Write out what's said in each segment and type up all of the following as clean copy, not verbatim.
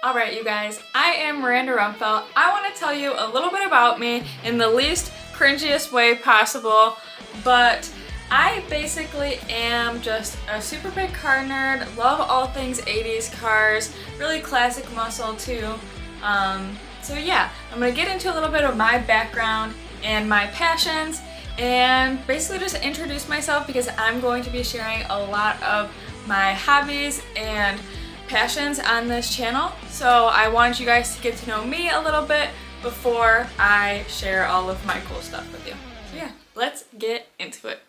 Alright you guys, I am Miranda Rumfelt. I want to tell you a little bit about me in the least cringiest way possible, but I basically am just a super big car nerd, love all things 80s cars, really classic muscle too. So yeah, I'm going to get into a little bit of my background and my passions and basically just introduce myself because I'm going to be sharing a lot of my hobbies and passions on this channel. So I wanted you guys to get to know me a little bit before I share all of my cool stuff with you. So yeah, let's get into it.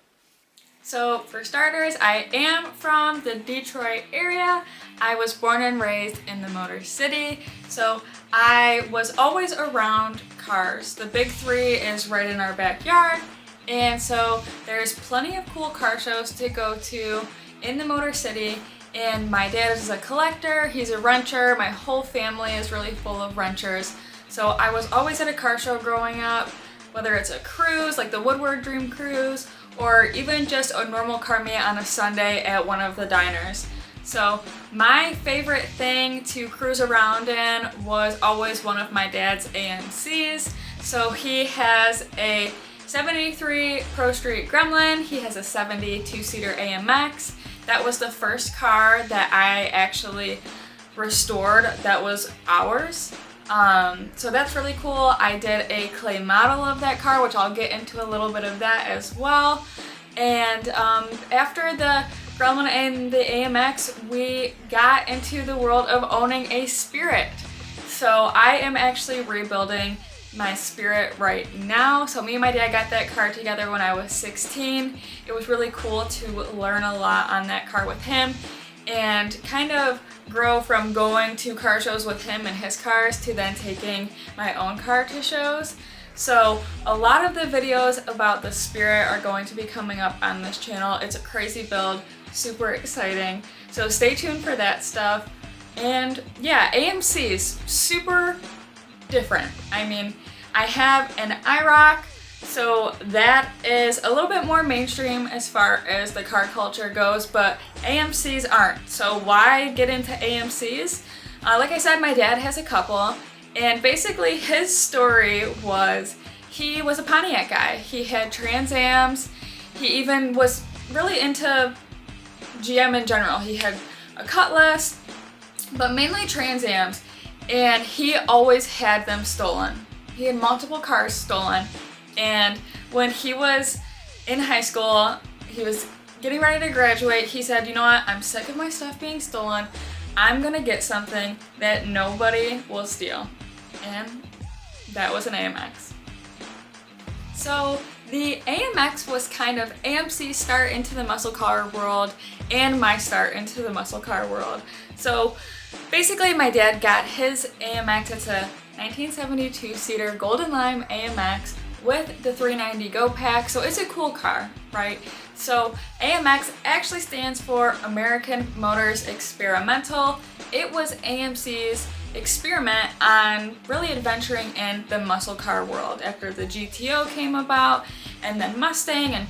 So for starters, I am from the Detroit area. I was born and raised in the Motor City, so I was always around cars. The big three is right in our backyard, and so there's plenty of cool car shows to go to in the Motor City. And my dad is a collector, he's a wrencher, my whole family is really full of wrenchers. So I was always at a car show growing up, whether it's a cruise like the Woodward Dream Cruise or even just a normal car meet on a Sunday at one of the diners. So my favorite thing to cruise around in was always one of my dad's AMCs. So he has a 73 Pro Street Gremlin, he has a 72-seater AMX. That was the first car that I actually restored that was ours. So that's really cool. I did a clay model of that car, which I'll get into a little bit of that as well. And after the Gremlin and the AMX, we got into the world of owning a Spirit. So I am actually rebuilding my Spirit right now. So me and my dad got that car together when I was 16. It was really cool to learn a lot on that car with him and kind of grow from going to car shows with him and his cars to then taking my own car to shows. So a lot of the videos about the Spirit are going to be coming up on this channel. It's a crazy build, super exciting. So stay tuned for that stuff. And yeah, AMC's super different. I mean, I have an IROC, so that is a little bit more mainstream as far as the car culture goes, but AMCs aren't. So why get into AMCs? Like I said, my dad has a couple, and basically his story was he was a Pontiac guy. He had Trans Ams. He even was really into GM in general. He had a Cutlass, but mainly Trans Ams. And he always had them stolen. He had multiple cars stolen, and when he was in high school, he was getting ready to graduate, he said, you know what, I'm sick of my stuff being stolen, I'm gonna get something that nobody will steal. And that was an AMX. So the AMX was kind of AMC's start into the muscle car world and my start into the muscle car world. So basically my dad got his AMX. It's a 1972-seater Golden Lime AMX with the 390 Go Pack, so it's a cool car, right? So AMX actually stands for American Motors Experimental. It was AMC's experiment on really adventuring in the muscle car world after the GTO came about and then Mustang and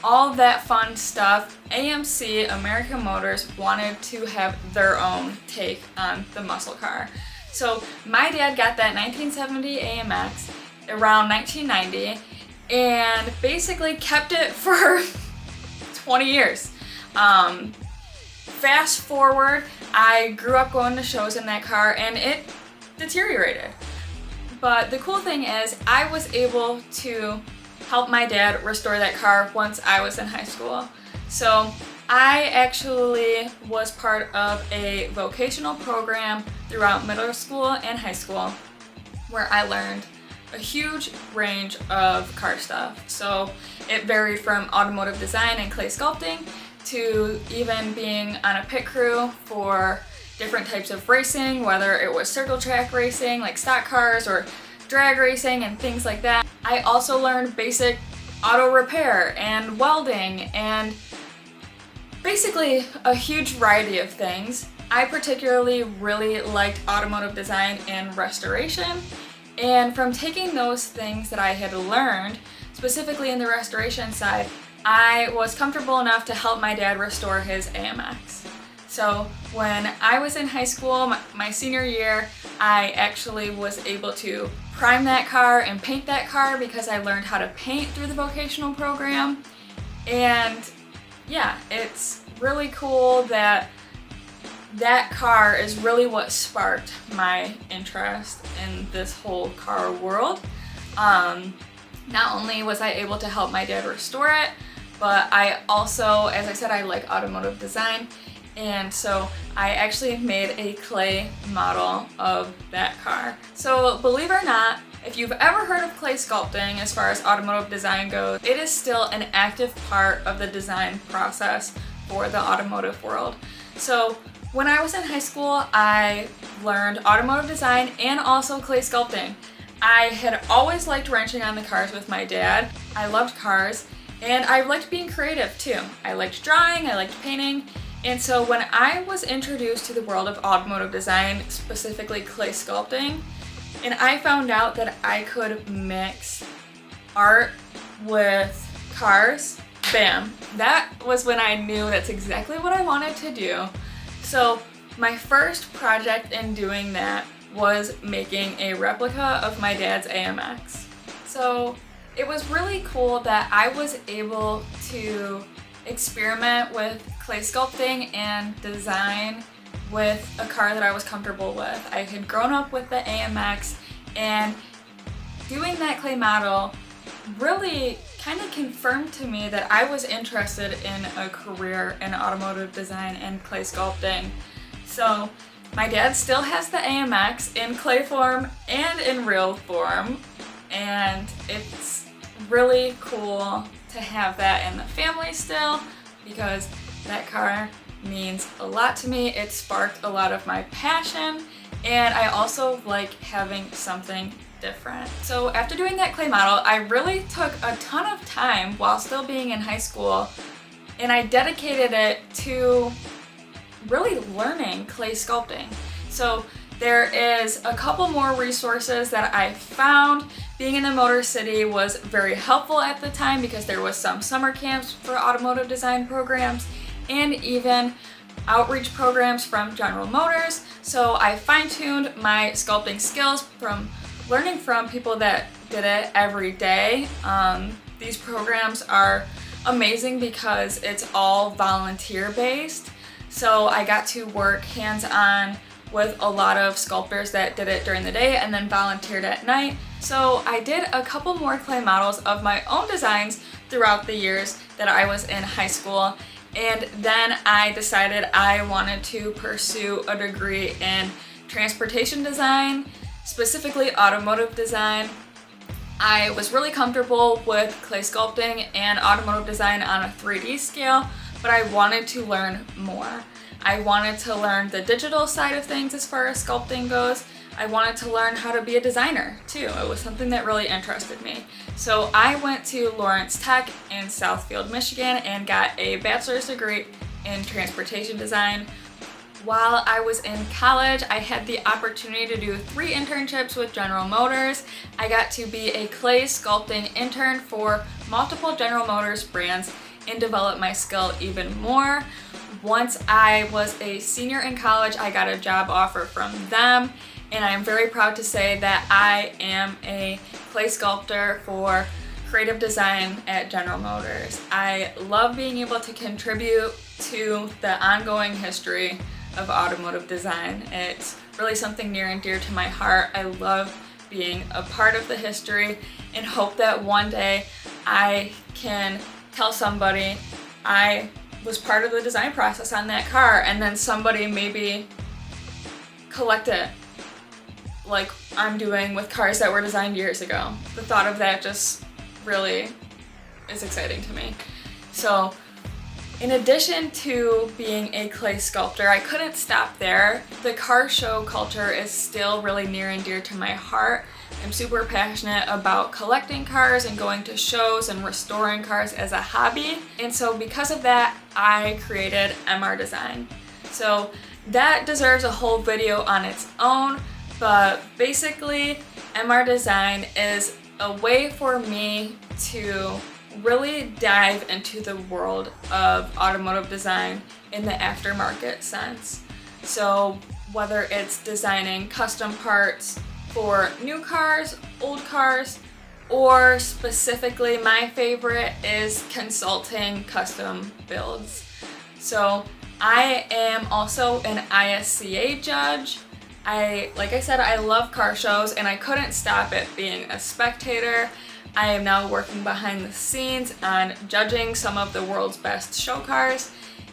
all of that fun stuff. AMC, American Motors, wanted to have their own take on the muscle car. So my dad got that 1970 AMX around 1990 and basically kept it for 20 years. Fast forward, I grew up going to shows in that car and it deteriorated. But the cool thing is I was able to help my dad restore that car once I was in high school. So I actually was part of a vocational program throughout middle school and high school where I learned a huge range of car stuff. So it varied from automotive design and clay sculpting to even being on a pit crew for different types of racing, whether it was circle track racing like stock cars or drag racing and things like that. I also learned basic auto repair and welding and basically a huge variety of things. I particularly really liked automotive design and restoration, and from taking those things that I had learned, specifically in the restoration side, I was comfortable enough to help my dad restore his AMX. So when I was in high school, my senior year, I actually was able to prime that car and paint that car because I learned how to paint through the vocational program. And yeah, it's really cool that that car is really what sparked my interest in this whole car world. Not only was I able to help my dad restore it, but I also, as I said, I like automotive design, and so I actually made a clay model of that car. So believe it or not, if you've ever heard of clay sculpting as far as automotive design goes, it is still an active part of the design process for the automotive world. So when I was in high school, I learned automotive design and also clay sculpting. I had always liked wrenching on the cars with my dad. I loved cars, and I liked being creative too. I liked drawing, I liked painting, and so when I was introduced to the world of automotive design, specifically clay sculpting, and I found out that I could mix art with cars, bam, that was when I knew that's exactly what I wanted to do. So my first project in doing that was making a replica of my dad's AMX. So it was really cool that I was able to experiment with clay sculpting and design with a car that I was comfortable with. I had grown up with the AMX, and doing that clay model really kind of confirmed to me that I was interested in a career in automotive design and clay sculpting. So my dad still has the AMX in clay form and in real form, and it's really cool to have that in the family still because that car means a lot to me. It sparked a lot of my passion, and I also like having something different. So after doing that clay model, I really took a ton of time while still being in high school, and I dedicated it to really learning clay sculpting. So there is a couple more resources that I found. Being in the Motor City was very helpful at the time because there was some summer camps for automotive design programs and even outreach programs from General Motors. So I fine-tuned my sculpting skills from learning from people that did it every day. These programs are amazing because it's all volunteer based. So I got to work hands-on with a lot of sculptors that did it during the day and then volunteered at night. So I did a couple more clay models of my own designs throughout the years that I was in high school. And then I decided I wanted to pursue a degree in transportation design, specifically automotive design. I was really comfortable with clay sculpting and automotive design on a 3D scale, but I wanted to learn more. I wanted to learn the digital side of things as far as sculpting goes. I wanted to learn how to be a designer too. It was something that really interested me. So I went to Lawrence Tech in Southfield, Michigan and got a bachelor's degree in transportation design. While I was in college, I had the opportunity to do 3 internships with General Motors. I got to be a clay sculpting intern for multiple General Motors brands and develop my skill even more. Once I was a senior in college, I got a job offer from them, and I'm very proud to say that I am a clay sculptor for creative design at General Motors. I love being able to contribute to the ongoing history of automotive design. It's really something near and dear to my heart. I love being a part of the history and hope that one day I can tell somebody I was part of the design process on that car, and then somebody maybe collect it like I'm doing with cars that were designed years ago. The thought of that just really is exciting to me. So in addition to being a clay sculptor, I couldn't stop there. The car show culture is still really near and dear to my heart. I'm super passionate about collecting cars and going to shows and restoring cars as a hobby. And so because of that, I created MR Design. So that deserves a whole video on its own, but basically MR Design is a way for me to really dive into the world of automotive design in the aftermarket sense. So whether it's designing custom parts for new cars, old cars, or specifically my favorite is consulting custom builds. So I am also an ISCA judge. Like I said, I love car shows and I couldn't stop it being a spectator. I am now working behind the scenes on judging some of the world's best show cars.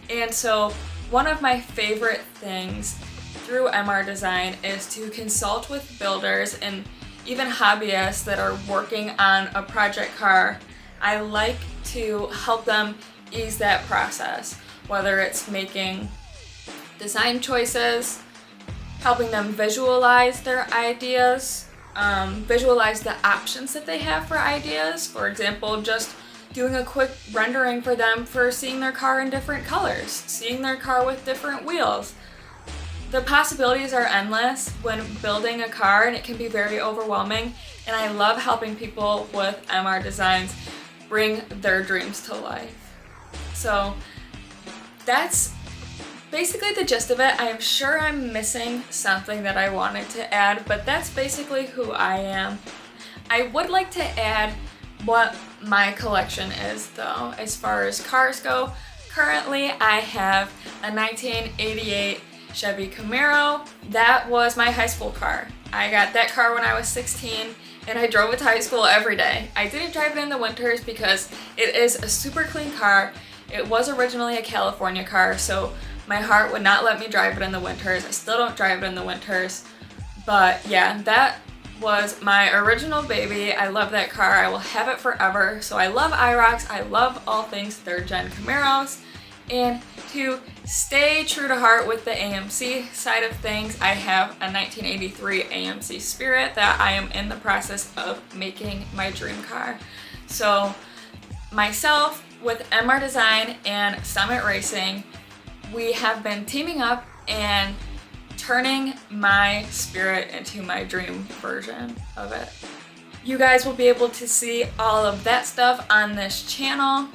And so one of my favorite things through MR Design is to consult with builders and even hobbyists that are working on a project car. I like to help them ease that process, whether it's making design choices, helping them visualize their ideas, visualize the options that they have for ideas. For example, just doing a quick rendering for them for seeing their car in different colors, seeing their car with different wheels. The possibilities are endless when building a car, and it can be very overwhelming, and I love helping people with MR designs bring their dreams to life. So that's basically the gist of it. I am sure I'm missing something that I wanted to add, but that's basically who I am. I would like to add what my collection is though, as far as cars go. Currently, I have a 1988 Chevy Camaro. That was my high school car. I got that car when I was 16 and I drove it to high school every day. I didn't drive it in the winters because it is a super clean car. It was originally a California car, so my heart would not let me drive it in the winters. I still don't drive it in the winters. But yeah, that was my original baby. I love that car. I will have it forever. So I love IROCs. I love all things third gen Camaros. And to stay true to heart with the AMC side of things, I have a 1983 AMC Spirit that I am in the process of making my dream car. So myself with MR Design and Summit Racing, we have been teaming up and turning my Spirit into my dream version of it. You guys will be able to see all of that stuff on this channel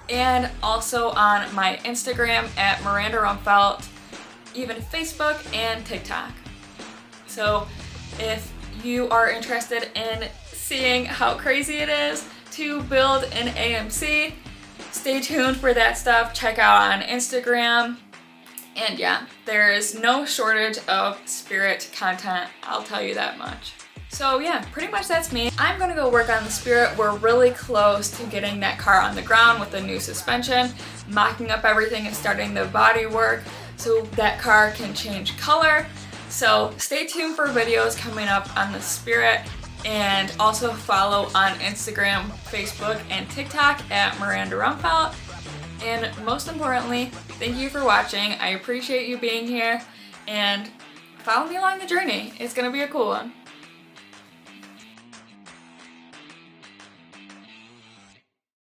and also on my Instagram at Miranda Rumfelt, even Facebook and TikTok. So if you are interested in seeing how crazy it is to build an AMC, stay tuned for that stuff. Check out on Instagram. And yeah, there is no shortage of Spirit content, I'll tell you that much. So yeah, pretty much that's me. I'm gonna go work on the Spirit. We're really close to getting that car on the ground with the new suspension, mocking up everything and starting the body work so that car can change color. So stay tuned for videos coming up on the Spirit, and also follow on Instagram, Facebook, and TikTok at Miranda Rumfelt. And most importantly, thank you for watching. I appreciate you being here, and follow me along the journey. It's gonna be a cool one.